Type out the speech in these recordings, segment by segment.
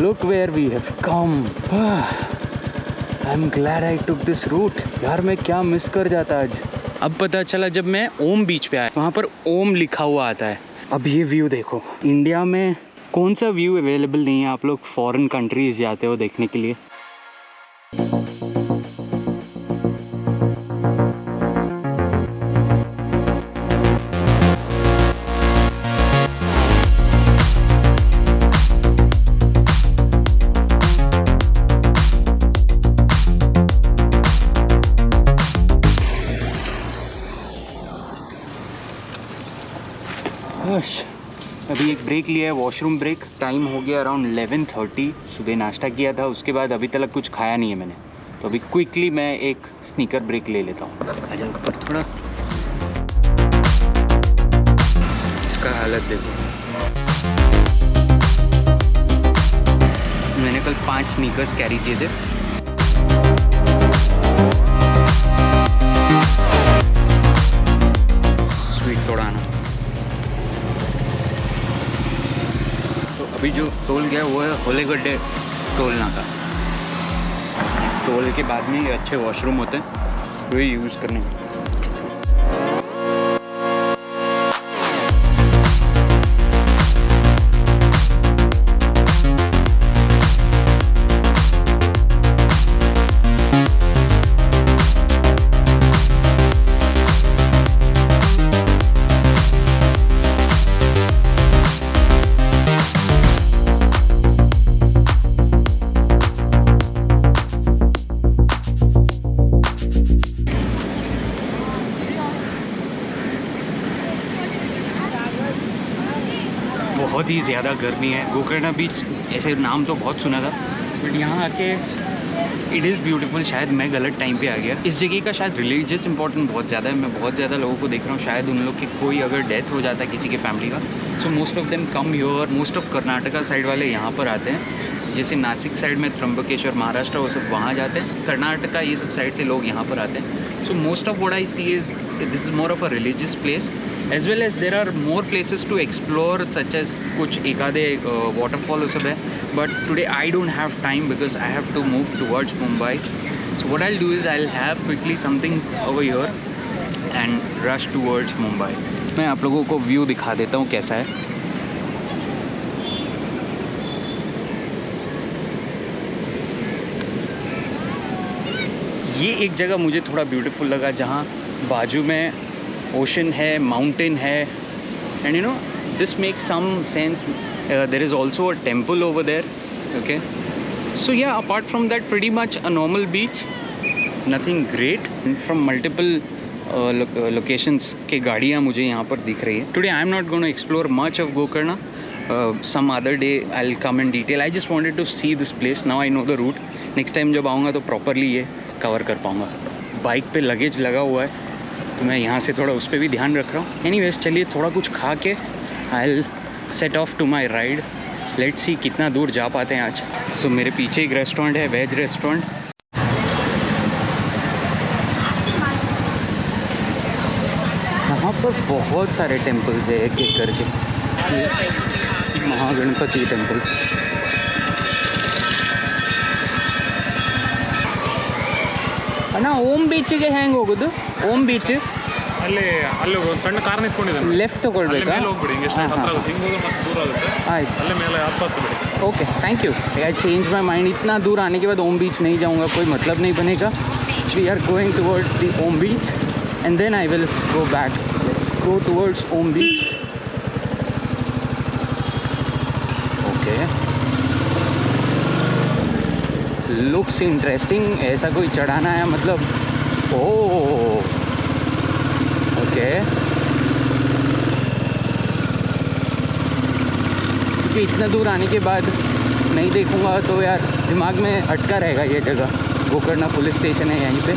Look where we have come. I'm glad I took this route. यार मैं क्या miss कर जाता आज। अब पता चला जब मैं ओम बीच पे आया, वहाँ पर ओम लिखा हुआ आता है। अब ये व्यू देखो, इंडिया में कौन सा व्यू अवेलेबल नहीं है। आप लोग फॉरेन कंट्रीज जाते हो देखने के लिए। अभी एक ब्रेक लिया है, वॉशरूम ब्रेक। टाइम हो गया अराउंड 11:30। सुबह नाश्ता किया था, उसके बाद अभी तक कुछ खाया नहीं है मैंने, तो अभी क्विकली मैं एक स्नीकर ब्रेक ले लेता हूँ। आ जाओ ऊपर थोड़ा। इसका हालत देखो, मैंने कल 5 स्नीकर्स कैरी किए थे। स्वीट तोड़ाना। अभी जो टोल गया वो है होलेगड्डे टोल नाका। टोल के बाद में ये अच्छे वॉशरूम होते हैं, वही यूज़ करने में। बहुत ही ज़्यादा गर्मी है। गोकर्ण बीच ऐसे नाम तो बहुत सुना था, बट यहाँ आके इट इज़ ब्यूटीफुल। शायद मैं गलत टाइम पे आ गया। इस जगह का शायद रिलीजियस इंपॉर्टेंस बहुत ज़्यादा है। मैं बहुत ज़्यादा लोगों को देख रहा हूँ, शायद उन लोग की कोई अगर डेथ हो जाता है किसी के फैमिली का, सो most of them come here. Most of Karnataka side वाले यहाँ पर आते हैं। जैसे नासिक साइड में त्र्यंबकेश्वर, महाराष्ट्र, वो सब वहाँ जाते हैं। कर्नाटका ये सब साइड से लोग यहाँ पर आते हैं। So most of what I see is this is more of a religious place, as well as there are more places to explore such as कुछ एक आधे waterfall सब है, but today I don't have time because I have to move towards Mumbai. So what I'll do is I'll have quickly something over here and rush towards Mumbai. मैं आप लोगों को view दिखा देता हूँ कैसा है। ये एक जगह मुझे थोड़ा ब्यूटीफुल लगा जहाँ बाजू में ओशन है, माउंटेन है, and you know this make some sense. There is also a temple over there. Okay, so yeah apart from that pretty much a normal beach, nothing great. From multiple locations के गाड़ियाँ मुझे यहाँ पर दिख रही है। Today I am not going to explore much of Gokarna. Some other day I will come in detail. I just wanted to see this place. Now I know the route. Next time जब आऊँगा तो properly ये cover कर पाऊँगा। Bike पे luggage लगा हुआ है तो मैं यहाँ से थोड़ा उस पर भी ध्यान रख रहा हूँ। एनीवेज चलिए थोड़ा कुछ खा के I will set off to my ride. Let's see कितना दूर जा पाते हैं आज। सो मेरे पीछे एक रेस्टोरेंट है, वेज रेस्टोरेंट। यहाँ पर बहुत सारे टेम्पल्स है एक एक करके। महागणपति टेम्पल, ಅಣ್ಣ ಓಮ್ ಬೀಚಿಗೆ ಹೆಂಗೆ ಹೋಗೋದು? ಓಮ್ ಬೀಚ್ ಅಲ್ಲಿ ಒಂದು ಸಣ್ಣ ಕಾರ್ ನಿಂತ್ಕೊಂಡಿದ್ದಾನೆ, ಲೆಫ್ಟ್ ತಗೊಳ್ಬೇಕಾ? ಮೇಲೆ ಹೋಗ್ಬಿಡಿ, ಹಿಂಗೆ ಹತ್ರ ಆಗುತ್ತೆ, ಹಿಂಗೆ ಹೋಗೋದು ಮತ್ತೆ ದೂರ ಆಗುತ್ತೆ। ಆಯ್ತು, ಅಲ್ಲೇ ಮೇಲೆ ಹತ್ತು ಬಿಡಿ। Okay, thank you. I change my mind. इतना दूर आने के बाद ओम बीच नहीं जाऊँगा, कोई मतलब नहीं बनेगा। We are going towards the Om beach and then I will go back. Let's go towards Om beach. Okay, looks interesting. ऐसा कोई चढ़ाना है मतलब? ओह ओके, क्योंकि इतना दूर आने के बाद नहीं देखूंगा तो यार दिमाग में अटका रहेगा ये जगह। गोकर्ण पुलिस स्टेशन है यहीं पे,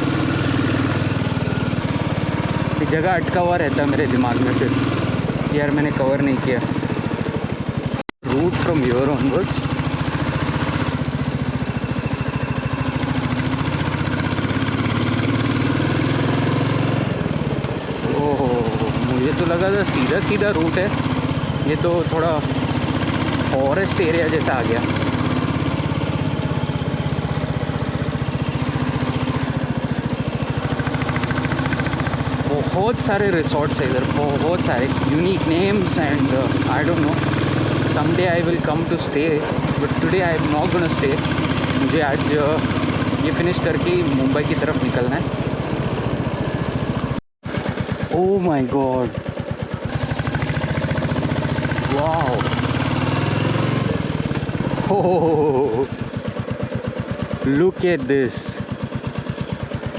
ये जगह अटका हुआ रहता है मेरे दिमाग में। फिर यार मैंने कवर नहीं किया रूट फ्रॉम हियर ऑनवर्ड्स। मुझे तो लगा था सीधा सीधा रूट है, ये तो थोड़ा फॉरेस्ट एरिया जैसा आ गया। बहुत सारे रिसोर्ट्स है इधर, बहुत सारे unique names and I don't know, someday I will come to stay but today I am not gonna stay. मुझे आज ये फिनिश करके मुंबई की तरफ निकलना है। Oh my God, wow, oh, look at this,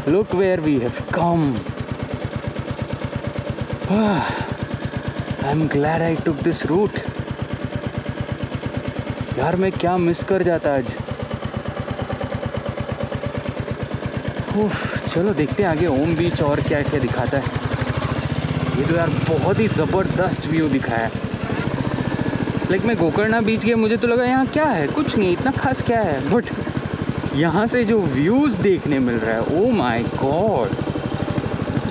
look where we have come. I'm glad I took this route. यार मैं क्या मिस कर जाता आज। चलो देखते हैं आगे ओम बीच और क्या क्या दिखाता है। ये तो यार बहुत ही ज़बरदस्त व्यू दिखाया है। लाइक मैं गोकर्णा बीच गया, मुझे तो लगा यहाँ क्या है, कुछ नहीं इतना खास क्या है, बट यहाँ से जो व्यूज़ देखने मिल रहा है, ओ माय गॉड,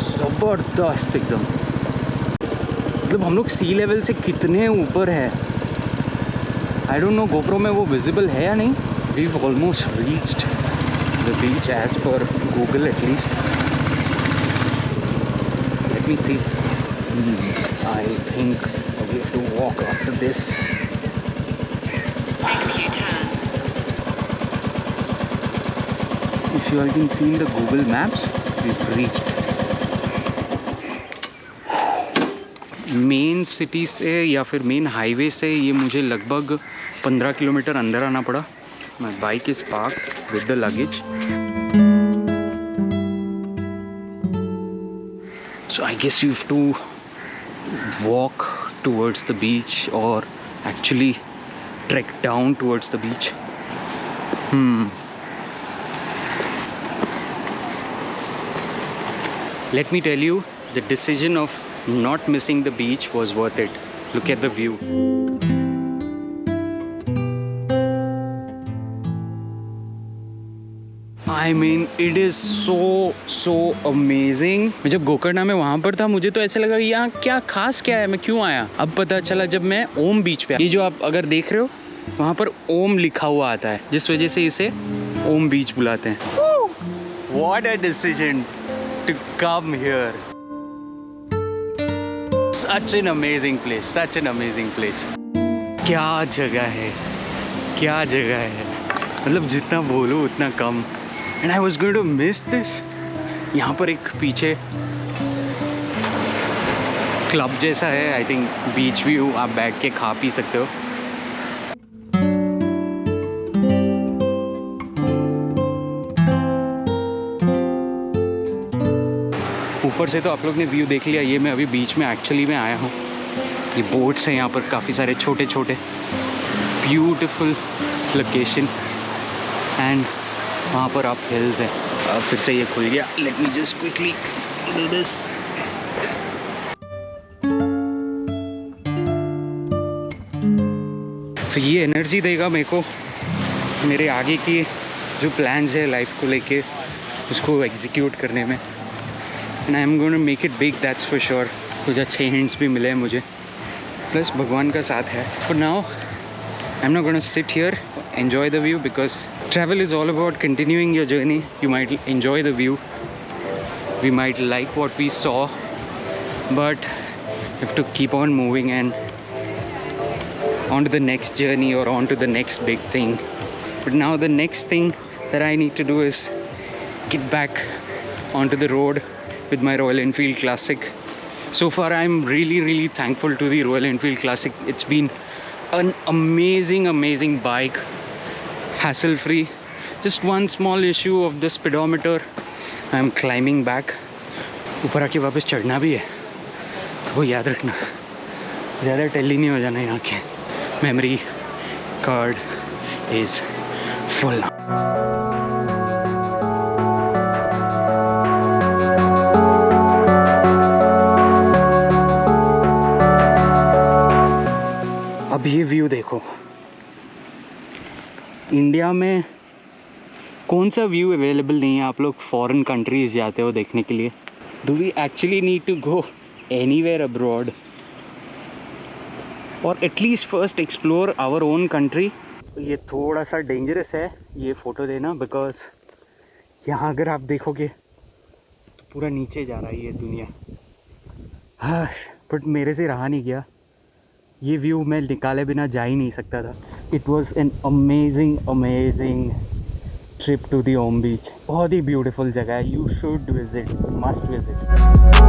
ज़बरदस्त एकदम। मतलब हम लोग सी लेवल से कितने ऊपर है, आई डोंट नो गोप्रो में वो विजिबल है या नहीं। We almost reached the beach edge पर Google at least. Let me see, I think we have to walk after this. If you all can see in the Google Maps, we've reached. Main city से या फिर main highway से ये मुझे लगभग 15 kilometre अंदर आना पड़ा। My bike is parked with the luggage. So I guess you have to walk towards the beach or actually trek down towards the beach. Let me tell you, the decision of not missing the beach was worth it. Look at the view. I mean, it is so amazing. मैं जब गोकर्णा में वहाँ पर था, मुझे तो ऐसे लगा यहाँ क्या खास क्या है, मैं क्यों आया। अब पता चला जब मैं ओम बीच पे, ये जो आप अगर देख रहे हो वहाँ पर ओम लिखा हुआ आता है, जिस वजह से इसे ओम बीच बुलाते हैं। What a decision to come here. Such an amazing place, such an amazing place. क्या जगह है, क्या जगह है, मतलब जितना बोलूँ उतना कम। And I was going to miss this. यहाँ पर एक पीछे क्लब जैसा है, आई थिंक बीच व्यू, आप बैठ के खा पी सकते हो। ऊपर से तो आप लोग ने व्यू देख लिया, ये मैं अभी बीच में एक्चुअली में आया हूँ। ये बोट्स हैं यहाँ पर, काफ़ी सारे छोटे छोटे, ब्यूटीफुल लोकेशन। एंड वहाँ पर आप हिल्स हैं। अब फिर से ये खुल गया, let me just quickly do this. तो ये एनर्जी देगा मेरे को मेरे आगे की जो प्लान्स है लाइफ को लेके, उसको एग्जीक्यूट करने में। And I am going to make it big, that's for sure. कुछ अच्छे हिंट्स भी मिले हैं मुझे, प्लस भगवान का साथ है। For now I am not going to sit here, enjoy the view, because travel is all about continuing your journey. You might enjoy the view, we might like what we saw, but you have to keep on moving and on to the next journey or on to the next big thing. But now the next thing that I need to do is get back onto the road with my Royal Enfield Classic. So far I'm really thankful to the Royal Enfield Classic. It's been an amazing bike, hassle free. Just one small issue of the speedometer. I am climbing back. ऊपर आके वापस चढ़ना भी है, वो याद रखना, ज़्यादा टेली नहीं हो जाना। यहाँ के मेमोरी कार्ड इज़ फुल। अब ये व्यू देखो, इंडिया में कौन सा व्यू अवेलेबल नहीं है। आप लोग फॉरेन कंट्रीज़ जाते हो देखने के लिए, do we actually need to go anywhere abroad, और at least first explore our own country. ये थोड़ा सा डेंजरस है ये फ़ोटो देना, बिकॉज यहाँ अगर आप देखोगे तो पूरा नीचे जा रहा है ये दुनिया। हाँ, बट मेरे से रहा नहीं गया, ये व्यू मैं निकाले बिना जा ही नहीं सकता था। It was an amazing trip to the Om beach. बहुत ही ब्यूटीफुल जगह है, you should visit, must visit.